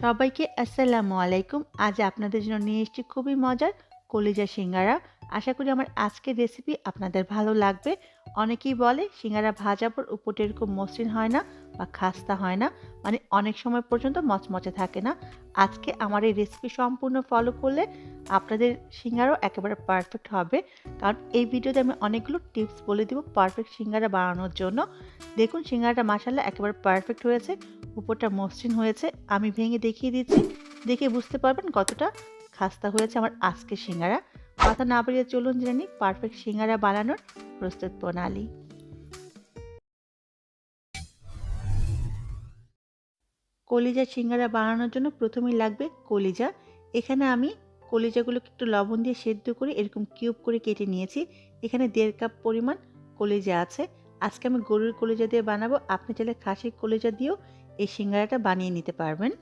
সবাইকে আসসালামু আলাইকুম। আজ আপনাদের জন্য নিয়ে এসেছি খুবই মজার কলিজা সিঙ্গারা। আশা করি আমার আজকের রেসিপি আপনাদের ভালো লাগবে। অনেকেই বলে সিঙ্গারা ভাজার পর উপরটা এরকম মসৃণ হয় না বা খাস্তা হয় না, মানে অনেক সময় পর্যন্ত মচমচে থাকে না। আজকে আমার এই রেসিপি সম্পূর্ণ ফলো করলে আপনাদের সিঙ্গারাও একেবারে পারফেক্ট হবে, কারণ এই ভিডিওতে আমি অনেকগুলো টিপস বলে দিব পারফেক্ট সিঙ্গারা বানানোর জন্য। দেখুন সিঙ্গারাটা মাশাআল্লাহ একেবারে পারফেক্ট হয়েছে, উপরটা মসৃণ হয়েছে। আমি ভেঙে দেখিয়ে দিচ্ছি, দেখে বুঝতে পারবেন কতটা খাস্তা হয়েছে আমার আজকে সিঙ্গারা। কথা না বাড়িয়ে চলুন জেনে নিই পারফেক্ট সিঙ্গারা বানানোর প্রস্তুত প্রণালী। কলিজা সিঙ্গারা বানানোর জন্য প্রথমেই লাগবে কলিজা। এখানে আমি কলিজাগুলোকে একটু লবণ দিয়ে সেদ্ধ করে এরকম কিউব করে কেটে নিয়েছি। এখানে 1.5 কাপ পরিমাণ কলিজা আছে। আজকে আমি গরুর কলিজা দিয়ে বানাবো, আপনি চাইলে খাসির কলিজা দিয়েও এই সিঙ্গারাটা বানিয়ে নিতে পারবেন।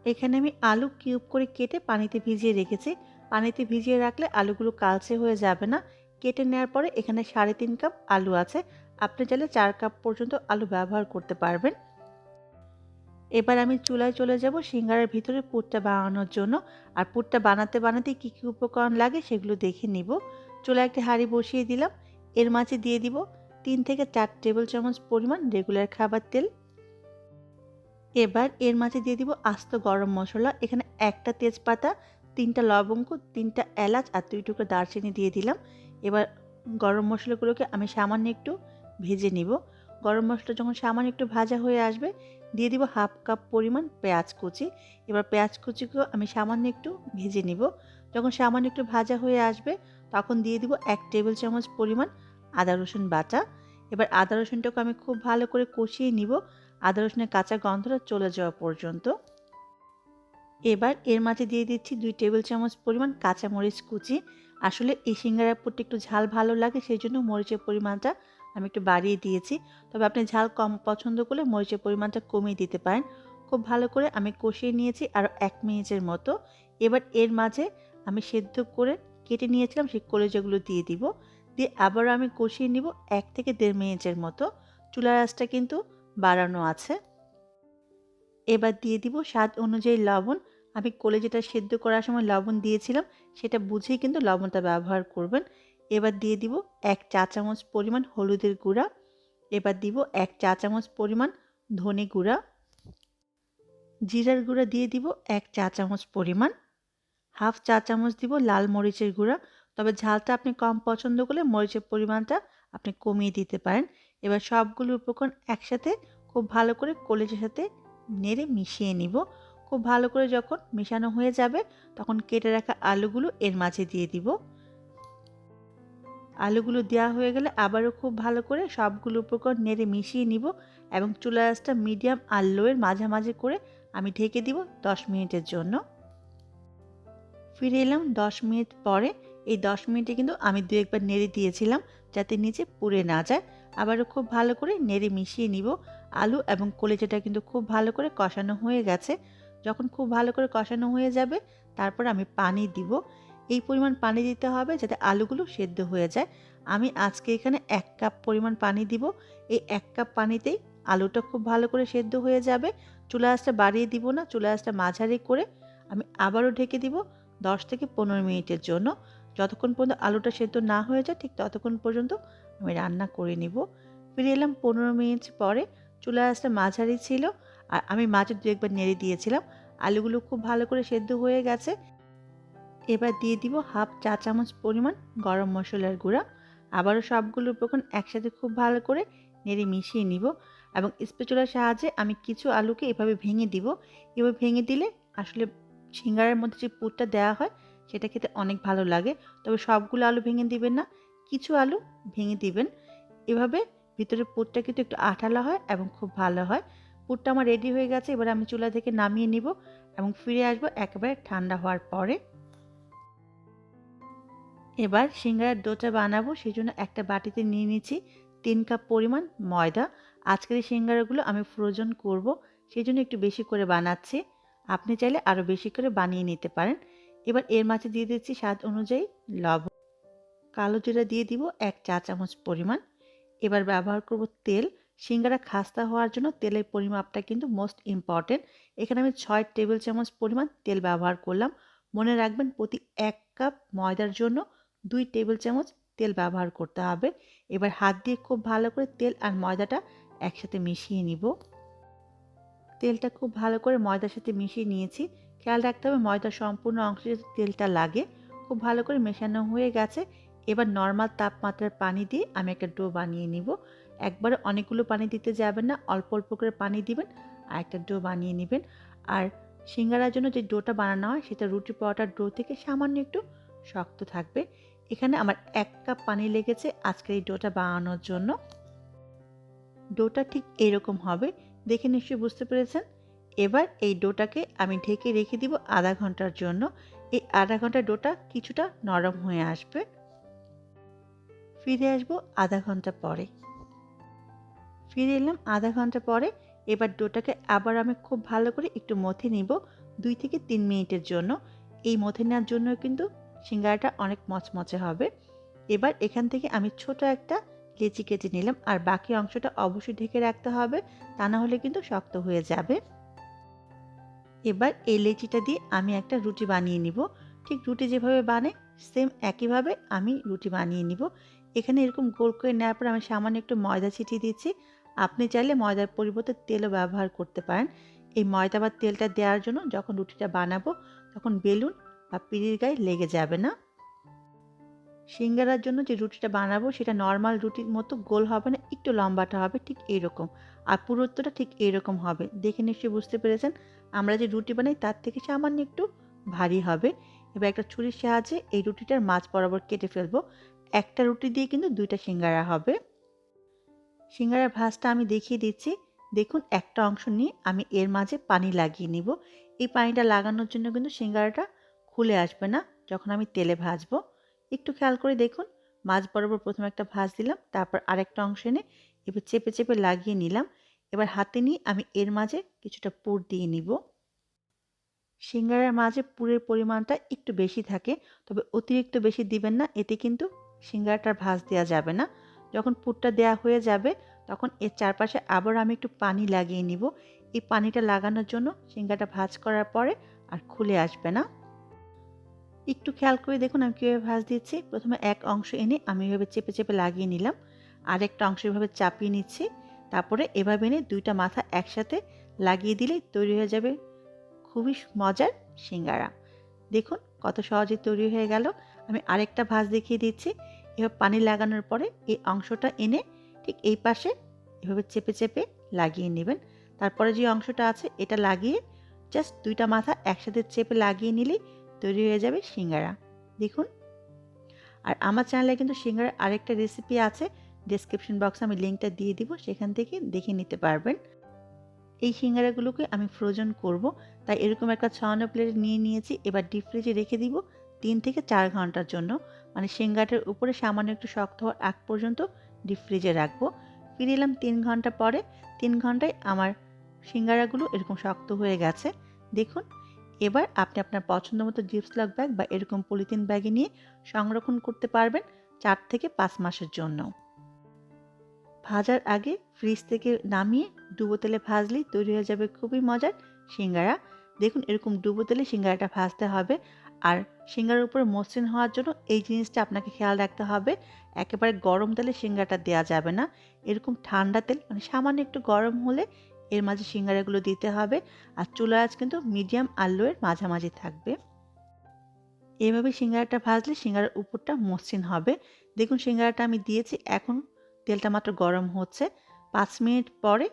এখানে আমি আলু কিউব করে কেটে পানিতে ভিজিয়ে রেখেছি। পানিতে ভিজিয়ে রাখলে আলুগুলো কালচে হয়ে যাবে না। কেটে নেওয়ার পরে এখানে 3.5 কাপ আলু আছে। আপনি চাইলে 4 কাপ পর্যন্ত আলু ব্যবহার করতে পারবেন। এবার আমি চুলায় চলে যাব সিঙ্গারার ভিতরে পুরটা বানানোর জন্য। আর পুরটা বানাতে বানাতে কী কী উপকরণ লাগে সেগুলো দেখে নিব। চুলায় একটা হাঁড়ি বসিয়ে দিলাম। এর মাঝে দিয়ে দিব 3 থেকে 4 টেবিল চামচ পরিমাণ রেগুলার খাবার তেল। এবার এর মাঝে দিয়ে দিব আস্ত গরম মশলা। এখানে একটা তেজপাতা, 3টা লবঙ্গ, 3টা এলাচ আর 2 টুকরো দারচিনি দিয়ে দিলাম। এবার গরম মশলাগুলোকে আমি সামান্য একটু ভেজে নিব। গরম মশলা যখন সামান্য একটু ভাজা হয়ে আসবে, দিয়ে দিব 1/2 কাপ পরিমাণ পেঁয়াজ কুচি। এবার পেঁয়াজ কুচিকেও আমি সামান্য একটু ভেজে নিব। যখন সামান্য একটু ভাজা হয়ে আসবে, তখন দিয়ে দিব 1 টেবিল চামচ পরিমাণ আদা রসুন বাটা। এবার আদা রসুনটাকে আমি খুব ভালো করে কষিয়ে নিব, আদা রসুনের কাঁচা গন্ধটা চলে যাওয়া পর্যন্ত। এবার এর মাঝে দিয়ে দিচ্ছি 2 টেবিল চামচ পরিমাণ কাঁচামরিচ কুচি। আসলে এই সিঙ্গারার পুরটা একটু ঝাল ভালো লাগে, সেই জন্য মরিচের পরিমাণটা আমি একটু বাড়িয়ে দিয়েছি। তবে আপনি ঝাল কম পছন্দ করলে মরিচের পরিমাণটা কমিয়ে দিতে পারেন। খুব ভালো করে আমি কষিয়ে নিয়েছি আরও 1 মিনিটের মতো। এবার এর মাঝে আমি সেদ্ধ করে কেটে নিয়েছিলাম সেই কলিজাগুলো দিয়ে দিব। দিয়ে আবারও আমি কষিয়ে নিব 1 থেকে 1.5 মিনিটের মতো। চুলার আঁচটা কিন্তু বাড়ানো আছে। এবার দিয়ে দিব স্বাদ অনুযায়ী লবণ। আমি কলিজাটা সেদ্ধ করার সময় লবণ দিয়েছিলাম, সেটা বুঝেই কিন্তু লবণটা ব্যবহার করবেন। এবার দিয়ে দিব 1 চা চামচ পরিমাণ হলুদের গুঁড়া। এবার দিব 1 চা চামচ পরিমাণ ধনে গুঁড়া। জিরার গুঁড়া দিয়ে দিব 1 চা চামচ পরিমাণ। 1/2 চা চামচ দিব লাল মরিচের গুঁড়া। তবে ঝালটা আপনি কম পছন্দ করলে মরিচের পরিমাণটা আপনি কমিয়ে দিতে পারেন। এবার সবগুলো উপকরণ একসাথে খুব ভালো করে কলিজার সাথে নেড়ে মিশিয়ে নিব। খুব ভালো করে যখন মেশানো হয়ে যাবে, তখন কেটে রাখা আলুগুলো এর মাঝে দিয়ে দিব। আলুগুলো দেওয়া হয়ে গেলে আবারও খুব ভালো করে সবগুলো উপকরণ নেড়ে মিশিয়ে নিব এবং চুলার আঁচটা মিডিয়াম আর লোয়ের মাঝামাঝি করে আমি ঢেকে দিব 10 মিনিটের জন্য। ফিরে এলাম 10 মিনিট পরে। এই 10 মিনিটে কিন্তু আমি 2 একবার নেড়ে দিয়েছিলাম যাতে নিচে পুড়ে না যায়। আবারও খুব ভালো করে নেড়ে মিশিয়ে নিব। আলু এবং কলিজাটা কিন্তু খুব ভালো করে কষানো হয়ে গেছে। যখন খুব ভালো করে কষানো হয়ে যাবে, তারপর আমি পানি দিব। এই পরিমাণ পানি দিতে হবে যাতে আলুগুলো সেদ্ধ হয়ে যায়। আমি আজকে এখানে 1 কাপ পরিমাণ পানি দিব। এই 1 কাপ পানিতেই আলুটা খুব ভালো করে সেদ্ধ হয়ে যাবে। চুলা আঁচটা বাড়িয়ে দিব না, চুলা আঁচটা মাঝারি করে আমি আবারও ঢেকে দিব 10 থেকে 15 মিনিটের জন্য। যতক্ষণ পর্যন্ত আলুটা সেদ্ধ না হয়ে যায়, ঠিক ততক্ষণ পর্যন্ত আমি রান্না করে নিব। ফিরে এলাম 15 মিনিট পরে। চুলা আঁচটা মাঝারি ছিল আর আমি মাঝে 2 একবার নেড়ে দিয়েছিলাম। আলুগুলো খুব ভালো করে সেদ্ধ হয়ে গেছে। এবার দিয়ে দিব 1/2 চা চামচ পরিমাণ গরম মশলার গুঁড়া। আবারও সবগুলো উপকরণ একসাথে খুব ভালো করে নেড়ে মিশিয়ে নিব এবং স্প্যাচুলার সাহায্যে আমি কিছু আলুকে এভাবে ভেঙে দিব। এভাবে ভেঙে দিলে আসলে সিঙ্গারার মধ্যে যে পুরটা দেওয়া হয় সেটা খেতে অনেক ভালো লাগে। তবে সবগুলো আলু ভেঙে দিবেন না, কিছু আলু ভেঙে দিবেন। এভাবে ভিতরের পুরটা কিন্তু একটু আঠালো হয় এবং খুব ভালো হয়। পুরটা আমার রেডি হয়ে গেছে। এবার আমি চুলা থেকে নামিয়ে নিব এবং ফিরে আসবো একেবারে ঠান্ডা হওয়ার পরে। এবার সিঙ্গারার ডোটা বানাবো, সেই জন্য একটা বাটিতে নিয়ে নিচ্ছি 3 কাপ পরিমাণ ময়দা। আজকের এই সিঙ্গারাগুলো আমি ফ্রোজেন করব, সেই জন্য একটু বেশি করে বানাচ্ছি। আপনি চাইলে আরও বেশি করে বানিয়ে নিতে পারেন। এবার এর মাঝে দিয়ে দিচ্ছি স্বাদ অনুযায়ী লবণ। কালো জিরা দিয়ে দিব 1 চা চামচ পরিমাণ। এবার ব্যবহার করব তেল। সিঙ্গারা খাস্তা হওয়ার জন্য তেলের পরিমাপটা কিন্তু মোস্ট ইম্পর্টেন্ট। এখানে আমি 6 টেবিল চামচ পরিমাণ তেল ব্যবহার করলাম। মনে রাখবেন প্রতি 1 কাপ ময়দার জন্য 2 টেবিল চামচ তেল ব্যবহার করতে হবে। এবার হাত দিয়ে খুব ভালো করে তেল আর ময়দাটা একসাথে মিশিয়ে নিব। তেলটা খুব ভালো করে ময়দার সাথে মিশিয়ে নিয়েছি। খেয়াল রাখতে হবে ময়দার সম্পূর্ণ অংশে যাতে তেলটা লাগে। খুব ভালো করে মেশানো হয়ে গেছে। এবার নর্মাল তাপমাত্রার পানি দিয়ে আমি একটা ডো বানিয়ে নিব। একবারে অনেকগুলো পানি দিতে যাবেন না, অল্প অল্প করে পানি দিবেন আর একটা ডো বানিয়ে নেবেন। আর সিঙ্গারার জন্য যে ডোটা বানানো হয় সেটা রুটি পরোটার ডো থেকে সামান্য একটু শক্ত থাকবে। এখানে আমার 1 কাপ পানি লেগেছে আজকের এই ডোটা বানানোর জন্য। ডোটা ঠিক এরকম হবে, দেখে নিশ্চয়ই বুঝতে পেরেছেন। এবার এই ডোটাকে আমি ঢেকে রেখে দিব আধা ঘন্টার জন্য। এই আধা ঘন্টা ডোটা কিছুটা নরম হয়ে আসবে। ফিরে আসবো আধা ঘন্টা পরে। ফিরে এলাম আধা ঘন্টা পরে। এবার ডোটাকে আবার আমি খুব ভালো করে একটু মথে নিব 2 থেকে 3 মিনিটের জন্য। এই মথে নেওয়ার জন্য কিন্তু সিঙ্গারাটা অনেক মচমচে হবে। এবার এখান থেকে আমি ছোট একটা লেচি কেটে নিলাম, আর বাকি অংশটা অবশ্যই ঢেকে রাখতে হবে, তা না হলে কিন্তু শক্ত হয়ে যাবে। এবার এই লেচিটা দিয়ে আমি একটা রুটি বানিয়ে নিব। ঠিক রুটি যেভাবে বানাই সেম একইভাবে আমি রুটি বানিয়ে নিব। এখানে এরকম গোল করে নেওয়ার পর আমি সামান্য একটু ময়দা ছিটিয়ে দিচ্ছি। আপনি চাইলে ময়দার পরিবর্তে তেলও ব্যবহার করতে পারেন। এই ময়দা বা তেলটা দেওয়ার জন্য যখন রুটিটা বানাবো তখন বেলুন বা পিঁড়ির গায়ে লেগে যাবে না। সিঙ্গারার জন্য যে রুটিটা বানাবো সেটা নর্মাল রুটির মতো গোল হবে না, একটু লম্বাটা হবে ঠিক এইরকম। আর পুরুত্বটা ঠিক এইরকম হবে, দেখে নিশ্চয়ই বুঝতে পেরেছেন। আমরা যে রুটি বানাই তার থেকে সামান্য একটু ভারী হবে। এবার একটা ছুরির সাহায্যে এই রুটিটার মাঝ বরাবর কেটে ফেলবো। একটা রুটি দিয়ে কিন্তু 2টা সিঙ্গারা হবে। সিঙ্গারার ভাঁজটা আমি দেখিয়ে দিচ্ছি। দেখুন একটা অংশ নিয়ে আমি এর মাঝে পানি লাগিয়ে নিব। এই পানিটা লাগানোর জন্য কিন্তু সিঙ্গারাটা খুলে আসবে না যখন আমি তেলে ভাজবো। একটু খেয়াল করে দেখুন, মাঝ বরাবর প্রথমে একটা ভাঁজ দিলাম, তারপর আরেকটা অংশ এনে এবার চেপে চেপে লাগিয়ে নিলাম। এবার হাতে নিয়ে আমি এর মাঝে কিছুটা পুর দিয়ে নিব। সিঙ্গারার মাঝে পুরের পরিমাণটা একটু বেশি থাকে, তবে অতিরিক্ত বেশি দিবেন না, এতে কিন্তু সিঙ্গারাটার ভাঁজ দেওয়া যাবে না। যখন পুরটা দেওয়া হয়ে যাবে তখন এর চারপাশে আবার আমি একটু পানি লাগিয়ে নিব। এই পানিটা লাগানোর জন্য সিঙ্গারাটা ভাঁজ করার পরে আর খুলে আসবে না। একটু খেয়াল করে দেখুন আমি কীভাবে ভাঁজ দিচ্ছি। প্রথমে এক অংশ এনে আমি এভাবে চেপে চেপে লাগিয়ে নিলাম, আরেকটা অংশ এভাবে চাপিয়ে নিচ্ছি, তারপরে এভাবে এনে 2টা মাথা একসাথে লাগিয়ে দিলেই তৈরি হয়ে যাবে খুবই মজার সিঙ্গারা। দেখুন কত সহজে তৈরি হয়ে গেল। আমি আরেকটা ভাঁজ দেখিয়ে দিচ্ছি। এবার পানি লাগানোর পরে এই অংশটা এনে ঠিক এই পাশে এভাবে চেপে চেপে লাগিয়ে নেবেন। তারপরে যে অংশটা আছে এটা লাগিয়ে জাস্ট 2টা মাথা একসাথে চেপে লাগিয়ে নিলেই তৈরি হয়ে যাবে সিঙ্গারা। দেখুন, আর আমার চ্যানেলে কিন্তু সিঙ্গারার আরেকটা রেসিপি আছে, ডেসক্রিপশন বক্সে আমি লিঙ্কটা দিয়ে দিব, সেখান থেকে দেখে নিতে পারবেন। এই সিঙ্গারাগুলোকে আমি ফ্রোজেন করব, তাই এরকম একটা ছায়ানো প্লেটে নিয়ে নিয়েছি। এবার ডিপ ফ্রিজে রেখে দিব 3 থেকে 4 ঘন্টার জন্য। মানে সিঙ্গারাটার উপরে সামান্য একটু শক্ত হওয়ার আগ পর্যন্ত ডিপ ফ্রিজে রাখবো। ফিরে এলাম 3 ঘন্টা পরে। 3 ঘন্টায় আমার সিঙ্গারাগুলো এরকম শক্ত হয়ে গেছে। দেখুন, এবার আপনি আপনার পছন্দ মতো জিপলক ব্যাগ বা এরকম পলিথিন ব্যাগে নিয়ে সংরক্ষণ করতে পারবেন 4 থেকে 5 মাসের জন্য। ভাজার আগে ফ্রিজ থেকে নামিয়ে ডুবো তেলে ভাজলেই তৈরি হয়ে যাবে খুবই মজার সিঙ্গারা। দেখুন এরকম ডুবো তেলে সিঙ্গারাটা ভাজতে হবে। আর সিঙ্গারার উপরে মসৃণ হওয়ার জন্য এই জিনিসটা আপনাকে খেয়াল রাখতে হবে, একেবারে গরম তেলে সিঙ্গারাটা দেওয়া যাবে না। এরকম ঠান্ডা তেল মানে সামান্য একটু গরম হলে এর মাঝে সিঙ্গারাগুলো দিতে হবে। আর চুলার আঁচ কিন্তু মিডিয়াম আর লোয়ের মাঝামাঝি থাকবে। এভাবে সিঙ্গারাটা ভাজলে সিঙ্গারার উপরটা মসৃণ হবে। দেখুন সিঙ্গারাটা আমি দিয়েছি, এখন তেলটা মাত্র গরম হচ্ছে। 5 মিনিট পরে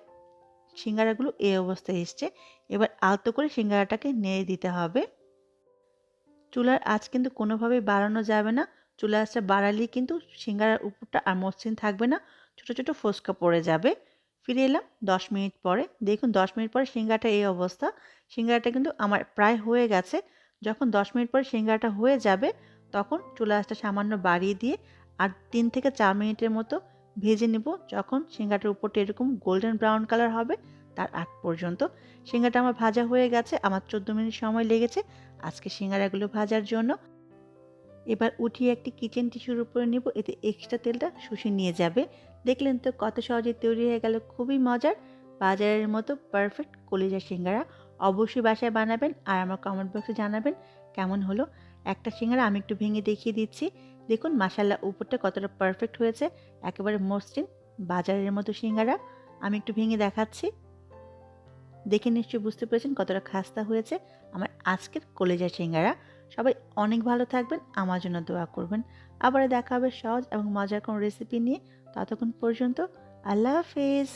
সিঙ্গারাগুলো এই অবস্থায় এসছে। এবার আলতো করে সিঙ্গারাটাকে নেড়ে দিতে হবে। চুলার আঁচ কিন্তু কোনোভাবেই বাড়ানো যাবে না। চুলার আঁচটা বাড়ালেই কিন্তু সিঙ্গারার উপরটা আর মসৃণ থাকবে না, ছোট ছোট ফোস্কা পড়ে যাবে। ফিরে এলাম 10 মিনিট পরে। দেখুন 10 মিনিট পরে সিঙ্গারাটা এই অবস্থা। সিঙ্গারাটা কিন্তু আমার প্রায় হয়ে গেছে। যখন 10 মিনিট পরে সিঙ্গারাটা হয়ে যাবে তখন চুলার আঁচটা সামান্য বাড়িয়ে দিয়ে আর 3 থেকে 4 মিনিটের মতো ভেজে নেব। যখন সিঙ্গারাটার উপরটা এরকম গোল্ডেন ব্রাউন কালার হবে তার আগ পর্যন্ত। সিঙ্গারাটা আমার ভাজা হয়ে গেছে, আমার 14 মিনিট সময় লেগেছে আজকে সিঙ্গারাগুলো ভাজার জন্য। এবার উঠিয়ে একটি কিচেন টিস্যুর উপরে নেব, এতে এক্সট্রা তেলটা শুষে নিয়ে যাবে। দেখলেন তো কত সহজে তৈরি হয়ে গেল খুবই মজার বাজারের মতো পারফেক্ট কলিজা সিঙ্গারা। অবশ্যই বাসায় বানাবেন আর আমার কমেন্ট বক্সে জানাবেন কেমন হলো। একটা সিঙ্গারা আমি একটু ভেঙে দেখিয়ে দিচ্ছি। দেখুন মাশাআল্লাহ উপরটা কতটা পারফেক্ট হয়েছে, একেবারে মসৃণ বাজারের মতো সিঙ্গারা। আমি একটু ভেঙে দেখাচ্ছি, দেখে নিশ্চয়ই বুঝতে পেরেছেন কতটা খাস্তা হয়েছে আমার আজকের কলিজা সিঙ্গারা। সবাই অনেক ভালো থাকবেন, আমার জন্য দোয়া করবেন। আবার দেখা হবে সহজ এবং মজার কোনো রেসিপি নিয়ে। ততক্ষণ পর্যন্ত আল্লাহ হাফেজ।